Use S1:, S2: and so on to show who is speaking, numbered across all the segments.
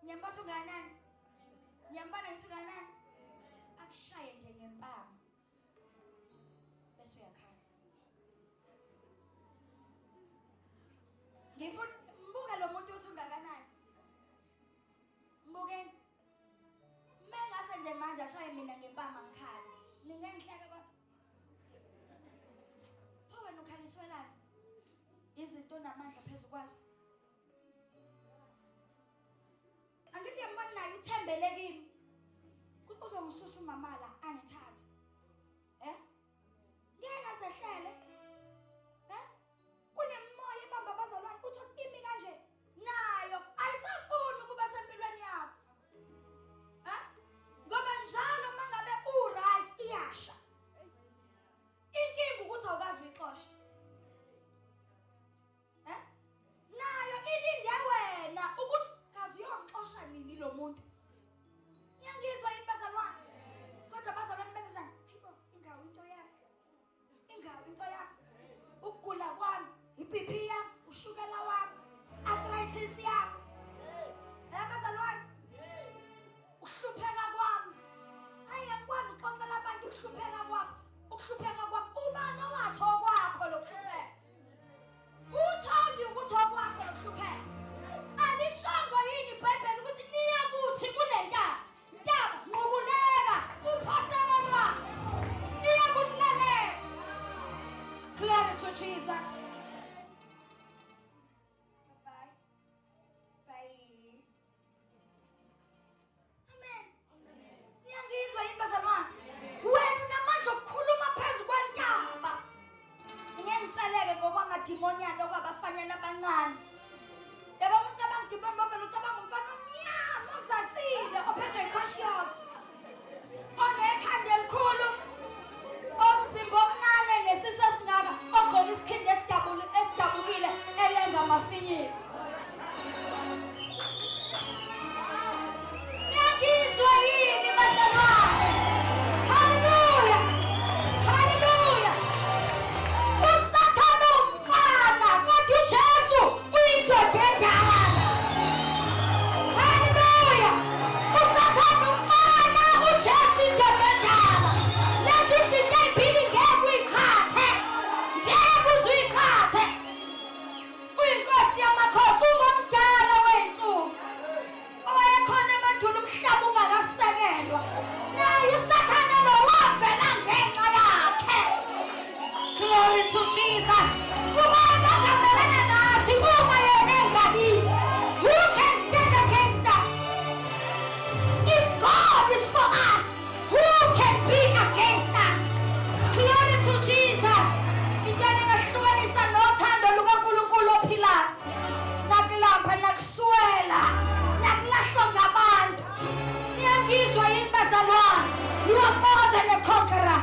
S1: Nyamba sunganani? Nyambana sunganani? Akushaye nje ngempama. Bese uyakhala. Ngifuna mbuka lo muntu uthi ungakanani. Mbukeni. Mengase nje manje ashaye mina ngempama ngikhali. Ningengihleka kodwa. Pho wena ukhaliswelani? Izinto namandla phezulu kwazo. Angithi yambona naye uthembele kimi. Kuthi uzongisusa umamala angithathe. Ngeke ngasehlele. Kunemoya ebamba abazalwane uthi kimi kanje. Nayo ayisafuni ukuba sempilweni yakho. Ngoba njalo mangabe right iyasha. Inkinga ukuthi awukazi uyixosha. Nayo ilinde wena ukuthi kazi uyongixosha nini lo muntu. Ngiyangizwa yini bazalwane? Kodwa bazalwane benza njani? Hayibo, ingawo into yakho. Ingawo into yakho. Ukugula kwami, iBP yami, ushukela wami, arthritis yami. Bazalwane. Ukuhlupheka kwami. Hayi ngikwazi ukuxoxela abantu ukuhlupheka kwakho. Ukuhlupheka kwami ubani owathi okwakho lokuhlupheka? Who told you ukuthi okwakho lokuhlupheka? Alishongo yini iBhayibheli ukuthi niya kuthi kunentaba? Ntaba ngokuleka uphosela lwakho. Niya kunilalela. Glory to Jesus. Bye. Bye. Amen. Ngiyangizwa yini bazalwane? Wena unamandla okukhuluma phezulu kwentaba. Ngiyangitsheleke ngokwamadimonyana okwabafanyana abancane. Yaba umuntu abangidimoni bavela ucabanga umfana omnyama ozacile ophethwe ikhoshi yakho. Onekhanda elikhulu. Omzimba omncane nesisi esingaka ogqoka isikhindi esidabukile elenga amafinyila. Ngiyangizwa yini bazalwane? Hallelujah! Hallelujah! Usathane umfana kodwa uJesu uyindoda endala. Hallelujah! Usathane umfana uJesu indoda endala. Lezi zinto ezimbili ngeke uyikhathe. Ngeke uzuyikhathe. Uyinkosi yamakhosi ungomdala wey'nsuku. Owayekhona emandulo umhlaba ungakasekelwa. Naye usathane lo wavela ngenxa yakhe. Glory to Jesus. Ubani ongamelana nathi uma yena engakithi? Who can stand against us? If God is for us, who can be against us? Glory to Jesus. Ingane ngahlukanisa nothando lukaNkulunkulu ophilayo. Nakulapha nakuswela. Nakulahlwa ngabantu. Ngiyangizwa yini bazalwane? You are more than a conqueror.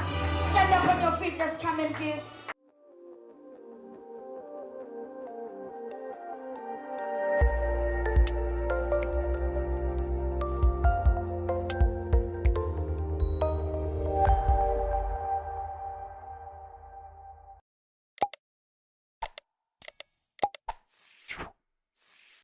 S1: Stand up on your feet. Let's come and give.